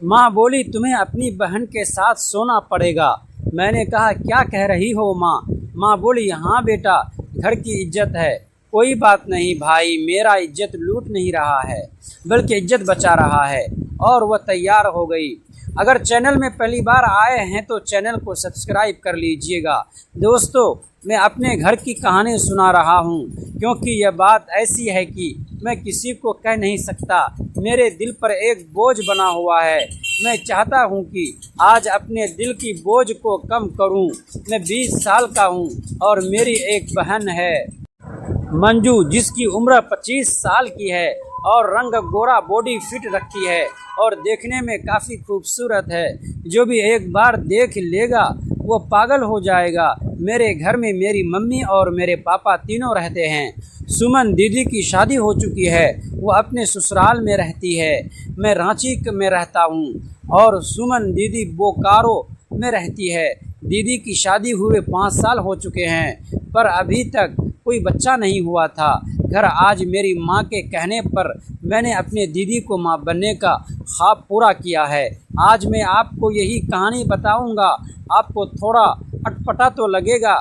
माँ बोली तुम्हें अपनी बहन के साथ सोना पड़ेगा। मैंने कहा क्या कह रही हो माँ? माँ बोली हाँ बेटा, घर की इज्जत है। कोई बात नहीं भाई, मेरा इज्जत लूट नहीं रहा है बल्कि इज्जत बचा रहा है। और वह तैयार हो गई। अगर चैनल में पहली बार आए हैं तो चैनल को सब्सक्राइब कर लीजिएगा। दोस्तों, मैं अपने घर की कहानी सुना रहा हूँ क्योंकि यह बात ऐसी है कि मैं किसी को कह नहीं सकता। मेरे दिल पर एक बोझ बना हुआ है। मैं चाहता हूँ कि आज अपने दिल की बोझ को कम करूँ। मैं 20 साल का हूँ और मेरी एक बहन है मंजू, जिसकी उम्र 25 साल की है और रंग गोरा, बॉडी फिट रखी है और देखने में काफ़ी खूबसूरत है। जो भी एक बार देख लेगा वो पागल हो जाएगा। मेरे घर में मेरी मम्मी और मेरे पापा तीनों रहते हैं। सुमन दीदी की शादी हो चुकी है, वो अपने ससुराल में रहती है। मैं रांची में रहता हूँ और सुमन दीदी बोकारो में रहती है। दीदी की शादी हुए 5 साल हो चुके हैं पर अभी तक कोई बच्चा नहीं हुआ था। घर आज मेरी माँ के कहने पर मैंने अपने दीदी को माँ बनने का ख्वाब पूरा किया है। आज मैं आपको यही कहानी बताऊंगा। आपको थोड़ा अटपटा तो लगेगा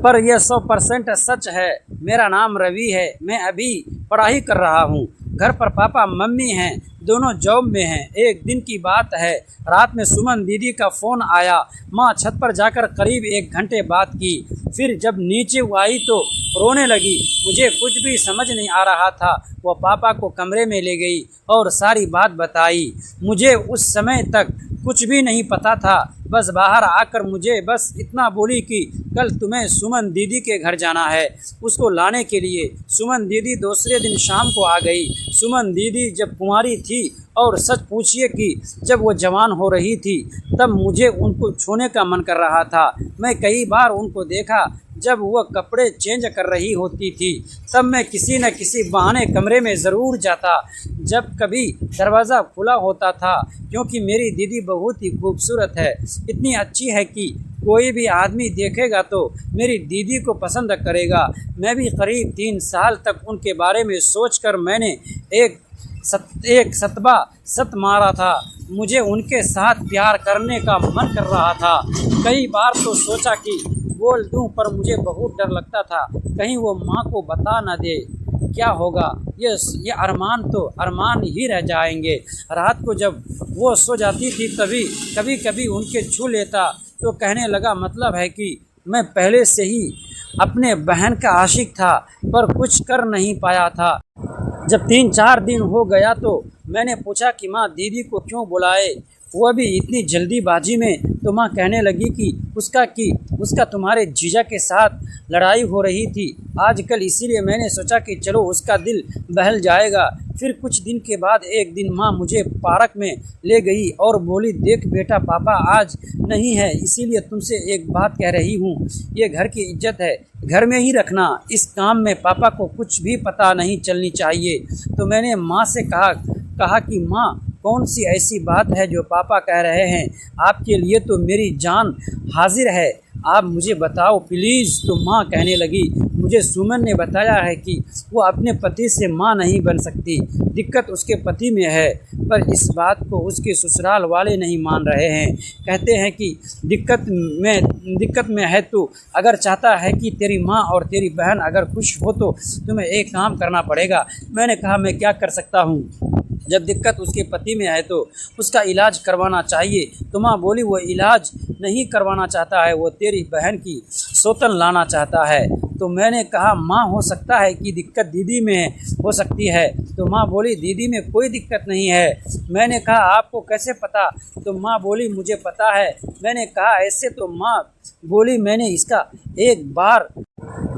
पर यह 100% सच है। मेरा नाम रवि है। मैं अभी पढ़ाई कर रहा हूँ। घर पर पापा मम्मी हैं, दोनों जॉब में हैं। एक दिन की बात है, रात में सुमन दीदी का फ़ोन आया। माँ छत पर जाकर करीब 1 घंटे बात की। फिर जब नीचे आई तो रोने लगी। मुझे कुछ भी समझ नहीं आ रहा था। वो पापा को कमरे में ले गई और सारी बात बताई। मुझे उस समय तक कुछ भी नहीं पता था। बस बाहर आकर मुझे बस इतना बोली कि कल तुम्हें सुमन दीदी के घर जाना है, उसको लाने के लिए। सुमन दीदी दूसरे दिन शाम को आ गई। सुमन दीदी जब कुंवारी थी और सच पूछिए कि जब वो जवान हो रही थी तब मुझे उनको छूने का मन कर रहा था। मैं कई बार उनको देखा जब वह कपड़े चेंज कर रही होती थी, तब मैं किसी न किसी बहाने कमरे में ज़रूर जाता। जब कभी दरवाज़ा खुला होता था, क्योंकि मेरी दीदी बहुत ही खूबसूरत है, इतनी अच्छी है कि कोई भी आदमी देखेगा तो मेरी दीदी को पसंद करेगा। मैं भी करीब 3 साल तक उनके बारे में सोचकर मैंने एक सतबा सत मारा था। मुझे उनके साथ प्यार करने का मन कर रहा था। कई बार तो सोचा कि बोल दूं, पर मुझे बहुत डर लगता था कहीं वो माँ को बता न दे। क्या होगा, ये अरमान तो अरमान ही रह जाएंगे। रात को जब वो सो जाती थी तभी कभी कभी उनके छू लेता तो कहने लगा मतलब है कि मैं पहले से ही अपने बहन का आशिक था पर कुछ कर नहीं पाया था। जब 3-4 दिन हो गया तो मैंने पूछा कि माँ दीदी को क्यों बुलाए, वह भी इतनी जल्दीबाजी में। तो माँ कहने लगी कि उसका तुम्हारे जीजा के साथ लड़ाई हो रही थी आजकल, इसीलिए मैंने सोचा कि चलो उसका दिल बहल जाएगा। फिर कुछ दिन के बाद एक दिन माँ मुझे पार्क में ले गई और बोली देख बेटा, पापा आज नहीं है, इसीलिए तुमसे एक बात कह रही हूँ। ये घर की इज्जत है, घर में ही रखना। इस काम में पापा को कुछ भी पता नहीं चलनी चाहिए। तो मैंने माँ से कहा कि माँ कौन सी ऐसी बात है जो पापा कह रहे हैं? आपके लिए तो मेरी जान हाजिर है, आप मुझे बताओ प्लीज़। तो माँ कहने लगी मुझे सुमन ने बताया है कि वो अपने पति से माँ नहीं बन सकती, दिक्कत उसके पति में है। पर इस बात को उसके ससुराल वाले नहीं मान रहे हैं। कहते हैं कि दिक्कत में है तो अगर चाहता है कि तेरी माँ और तेरी बहन अगर खुश हो तो तुम्हें एक काम करना पड़ेगा। मैंने कहा मैं क्या कर सकता हूँ? जब दिक्कत उसके पति में है तो उसका इलाज करवाना चाहिए। तो माँ बोली वो इलाज नहीं करवाना चाहता है, वो तेरी बहन की सौतन लाना चाहता है। तो मैंने कहा माँ हो सकता है कि दिक्कत दीदी में हो सकती है। तो माँ बोली दीदी में कोई दिक्कत नहीं है। मैंने कहा आपको कैसे पता? तो माँ बोली मुझे पता है। मैंने कहा ऐसे? तो माँ बोली मैंने इसका एक बार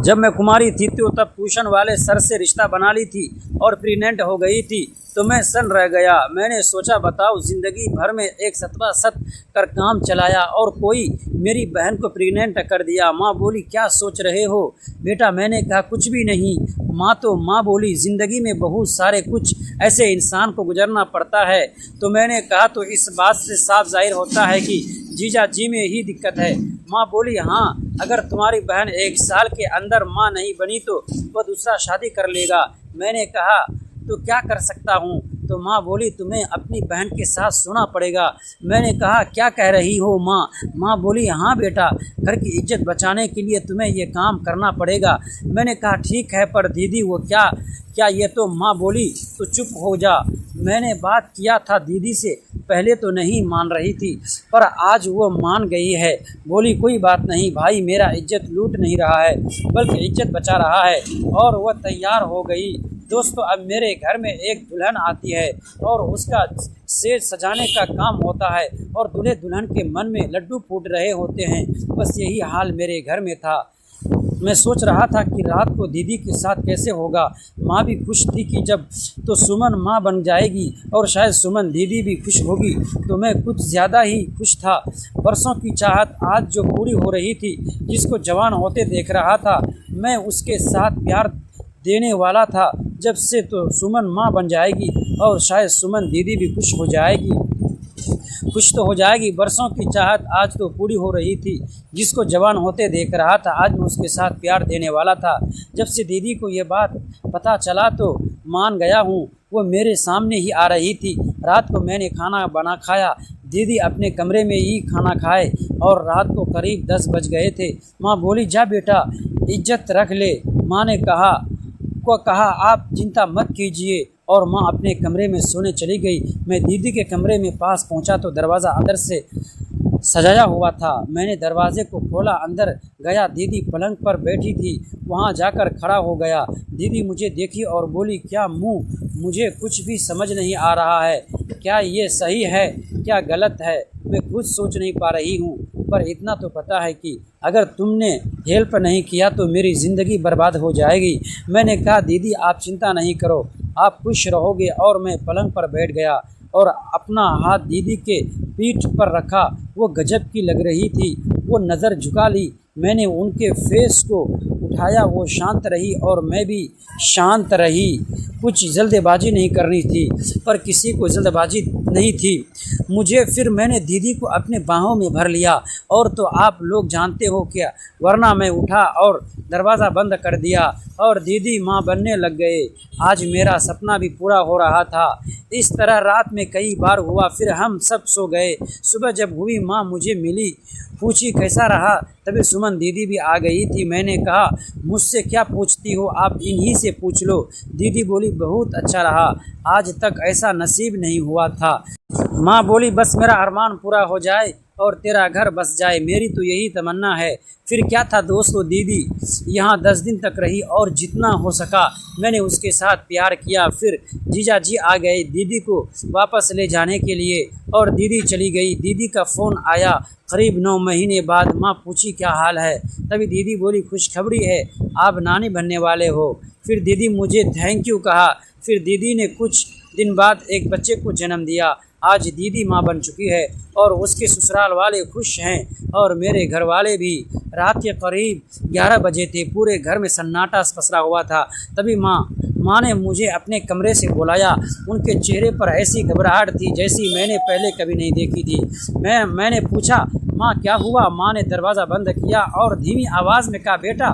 जब मैं कुमारी थी तो तब ट्यूशन वाले सर से रिश्ता बना ली थी और प्रेग्नेंट हो गई थी तो मैं सन रह गया। मैंने सोचा बताओ ज़िंदगी भर में एक सतवा सत कर काम चलाया और कोई मेरी बहन को प्रेग्नेंट कर दिया। माँ बोली क्या सोच रहे हो बेटा? मैंने कहा कुछ भी नहीं। माँ बोली ज़िंदगी में बहुत सारे कुछ ऐसे इंसान को गुजरना पड़ता है। तो मैंने कहा तो इस बात से साफ जाहिर होता है कि जीजा जी में ही दिक्कत है। माँ बोली हाँ, अगर तुम्हारी बहन 1 साल के अंदर माँ नहीं बनी तो वह दूसरा शादी कर लेगा। मैंने कहा तो क्या कर सकता हूँ? तो माँ बोली तुम्हें अपनी बहन के साथ सोना पड़ेगा। मैंने कहा क्या कह रही हो माँ? माँ बोली हाँ बेटा, घर की इज्जत बचाने के लिए तुम्हें ये काम करना पड़ेगा। मैंने कहा ठीक है, पर दीदी वो क्या क्या ये तो। माँ बोली तो चुप हो जा, मैंने बात किया था दीदी से, पहले तो नहीं मान रही थी पर आज वो मान गई है। बोली कोई बात नहीं भाई, मेरा इज्जत लूट नहीं रहा है बल्कि इज्जत बचा रहा है। और वह तैयार हो गई। दोस्तों, अब मेरे घर में एक दुल्हन आती है और उसका सेज सजाने का काम होता है और दूल्हे दुल्हन के मन में लड्डू फूट रहे होते हैं। बस यही हाल मेरे घर में था। मैं सोच रहा था कि रात को दीदी के साथ कैसे होगा। माँ भी खुश थी कि जब तो सुमन माँ बन जाएगी और शायद सुमन दीदी भी खुश होगी, तो मैं कुछ ज़्यादा ही खुश था। बरसों की चाहत आज जो पूरी हो रही थी, जिसको जवान होते देख रहा था, मैं उसके साथ प्यार देने वाला था। जब से तो सुमन माँ बन जाएगी और शायद सुमन दीदी भी खुश तो हो जाएगी। बरसों की चाहत आज तो पूरी हो रही थी। जिसको जवान होते देख रहा था, आज मैं उसके साथ प्यार देने वाला था। जब से दीदी को ये बात पता चला तो मान गया हूँ। वो मेरे सामने ही आ रही थी। रात को मैंने खाना बना खाया, दीदी अपने कमरे में ही खाना खाए और रात को करीब 10 बज गए थे। माँ बोली जा बेटा, इज्जत रख ले। माँ ने कहा आप चिंता मत कीजिए और माँ अपने कमरे में सोने चली गई। मैं दीदी के कमरे में पास पहुँचा तो दरवाज़ा अंदर से सजाया हुआ था। मैंने दरवाजे को खोला, अंदर गया। दीदी पलंग पर बैठी थी। वहाँ जाकर खड़ा हो गया। दीदी मुझे देखी और बोली क्या मुँह? मुझे कुछ भी समझ नहीं आ रहा है। क्या ये सही है, क्या गलत है, मैं खुद सोच नहीं पा रही हूँ। पर इतना तो पता है कि अगर तुमने हेल्प नहीं किया तो मेरी ज़िंदगी बर्बाद हो जाएगी। मैंने कहा दीदी आप चिंता नहीं करो, आप खुश रहोगे। और मैं पलंग पर बैठ गया और अपना हाथ दीदी के पीठ पर रखा। वो गजब की लग रही थी। वो नज़र झुका ली। मैंने उनके फेस को उठाया। वो शांत रही और मैं भी शांत रही। कुछ जल्दबाजी नहीं करनी थी, पर किसी को जल्दबाजी नहीं थी मुझे। फिर मैंने दीदी को अपने बाहों में भर लिया। और तो आप लोग जानते हो क्या, वरना मैं उठा और दरवाज़ा बंद कर दिया और दीदी माँ बनने लग गए। आज मेरा सपना भी पूरा हो रहा था। इस तरह रात में कई बार हुआ। फिर हम सब सो गए। सुबह जब हुई, माँ मुझे मिली, पूछी कैसा रहा। तभी सुमन दीदी भी आ गई थी। मैंने कहा मुझसे क्या पूछती हो, आप इन्हीं से पूछ लो। दीदी बोली बहुत अच्छा रहा, आज तक ऐसा नसीब नहीं हुआ था। माँ बोली बस मेरा अरमान पूरा हो जाए और तेरा घर बस जाए, मेरी तो यही तमन्ना है। फिर क्या था दोस्तों, दीदी यहाँ 10 दिन तक रही और जितना हो सका मैंने उसके साथ प्यार किया। फिर जीजा जी आ गए दीदी को वापस ले जाने के लिए और दीदी चली गई। दीदी का फ़ोन आया करीब 9 महीने बाद। माँ पूछी क्या हाल है। तभी दीदी बोली खुशखबरी है, आप नानी बनने वाले हो। फिर दीदी मुझे थैंक यू कहा। फिर दीदी ने कुछ दिन बाद एक बच्चे को जन्म दिया। आज दीदी माँ बन चुकी है और उसके ससुराल वाले खुश हैं और मेरे घर वाले भी। रात के करीब 11 बजे थे। पूरे घर में सन्नाटा पसरा हुआ था। तभी माँ ने मुझे अपने कमरे से बुलाया। उनके चेहरे पर ऐसी घबराहट थी जैसी मैंने पहले कभी नहीं देखी थी। मैंने पूछा माँ क्या हुआ। माँ ने दरवाज़ा बंद किया और धीमी आवाज़ में कहा बेटा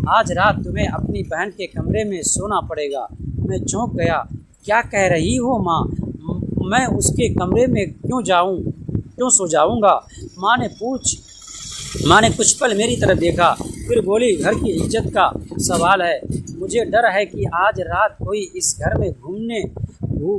आज रात तुम्हें अपनी बहन के कमरे में सोना पड़ेगा। मैं चौंक गया। क्या कह रही हो माँ, मैं उसके कमरे में क्यों सो जाऊँगा। माँ ने कुछ पल मेरी तरफ देखा, फिर बोली घर की इज्जत का सवाल है। मुझे डर है कि आज रात कोई इस घर में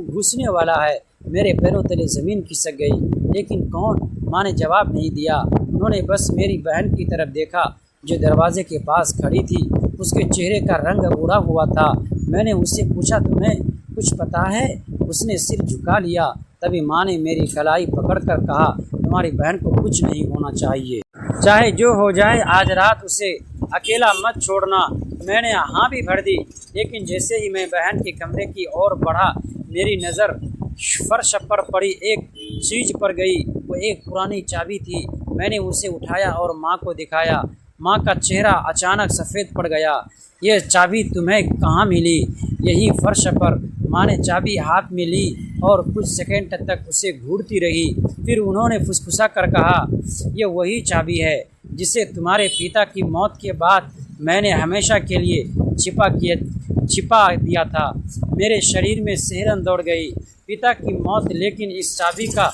घुसने वाला है। मेरे पैरों तले ज़मीन खिसक गई। लेकिन कौन? माँ ने जवाब नहीं दिया। उन्होंने बस मेरी बहन की तरफ देखा जो दरवाजे के पास खड़ी थी। उसके चेहरे का रंग उड़ा हुआ था। मैंने उससे पूछा तुम्हें कुछ पता है? उसने सिर झुका लिया। तभी माँ ने मेरी कलाई पकड़कर कहा तुम्हारी बहन को कुछ नहीं होना चाहिए, चाहे जो हो जाए, आज रात उसे अकेला मत छोड़ना। मैंने हाँ भी भर दी। लेकिन जैसे ही मैं बहन के कमरे की ओर बढ़ा, मेरी नज़र फर्श पर पड़ी एक चीज़ पर गई। वो एक पुरानी चाबी थी। मैंने उसे उठाया और माँ को दिखाया। माँ का चेहरा अचानक सफ़ेद पड़ गया। ये चाबी तुम्हें कहाँ मिली? यही फर्श पर। माँ ने चाबी हाथ में ली और कुछ सेकंड तक उसे घूरती रही। फिर उन्होंने फुसफुसा कर कहा ये वही चाबी है जिसे तुम्हारे पिता की मौत के बाद मैंने हमेशा के लिए छिपा दिया था। मेरे शरीर में सिहरन दौड़ गई। पिता की मौत, लेकिन इस चाबी का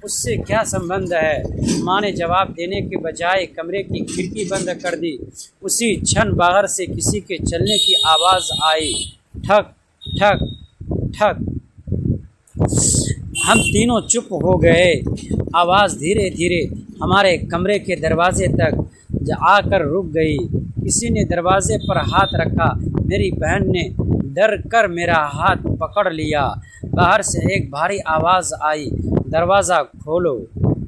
उससे क्या संबंध है? माँ ने जवाब देने के बजाय कमरे की खिड़की बंद कर दी। उसी क्षण बाहर से किसी के चलने की आवाज़ आई, ठक ठक ठक। हम तीनों चुप हो गए। आवाज़ धीरे धीरे हमारे कमरे के दरवाजे तक आकर रुक गई। किसी ने दरवाजे पर हाथ रखा। मेरी बहन ने डर कर मेरा हाथ पकड़ लिया। बाहर से एक भारी आवाज़ आई, दरवाज़ा खोलो।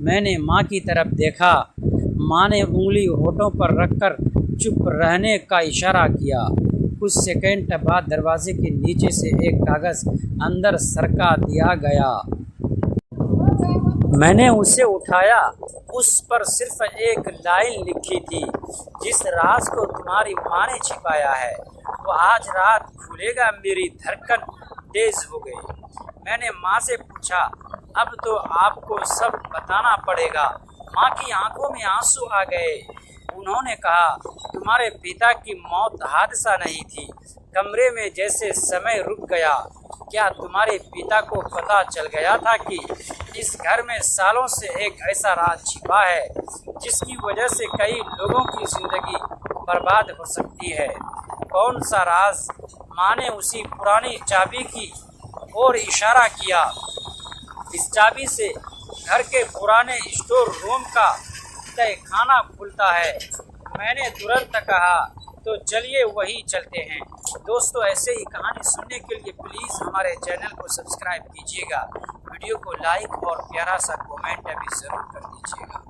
मैंने माँ की तरफ देखा। माँ ने उंगली होठों पर रखकर चुप रहने का इशारा किया। कुछ सेकंड बाद दरवाजे के नीचे से एक कागज़ अंदर सरका दिया गया। मैंने उसे उठाया। उस पर सिर्फ एक लाइन लिखी थी, जिस राज को तुम्हारी माँ ने छिपाया है वो आज रात खुलेगा। मेरी धड़कन तेज हो गई। मैंने माँ से पूछा, अब तो आपको सब बताना पड़ेगा। माँ की आंखों में आंसू आ गए। उन्होंने कहा, तुम्हारे पिता की मौत हादसा नहीं थी। कमरे में जैसे समय रुक गया। क्या तुम्हारे पिता को पता चल गया था कि इस घर में सालों से एक ऐसा राज छिपा है जिसकी वजह से कई लोगों की जिंदगी बर्बाद हो सकती है? कौन सा राज? माँ ने उसी पुरानी चाबी की ओर इशारा किया। इस चाबी से घर के पुराने स्टोर रूम का तहखाना खुलता है। मैंने तुरंत कहा, तो चलिए वहीं चलते हैं। दोस्तों, ऐसे ही कहानी सुनने के लिए प्लीज़ हमारे चैनल को सब्सक्राइब कीजिएगा। वीडियो को लाइक और प्यारा सा कमेंट भी ज़रूर कर दीजिएगा।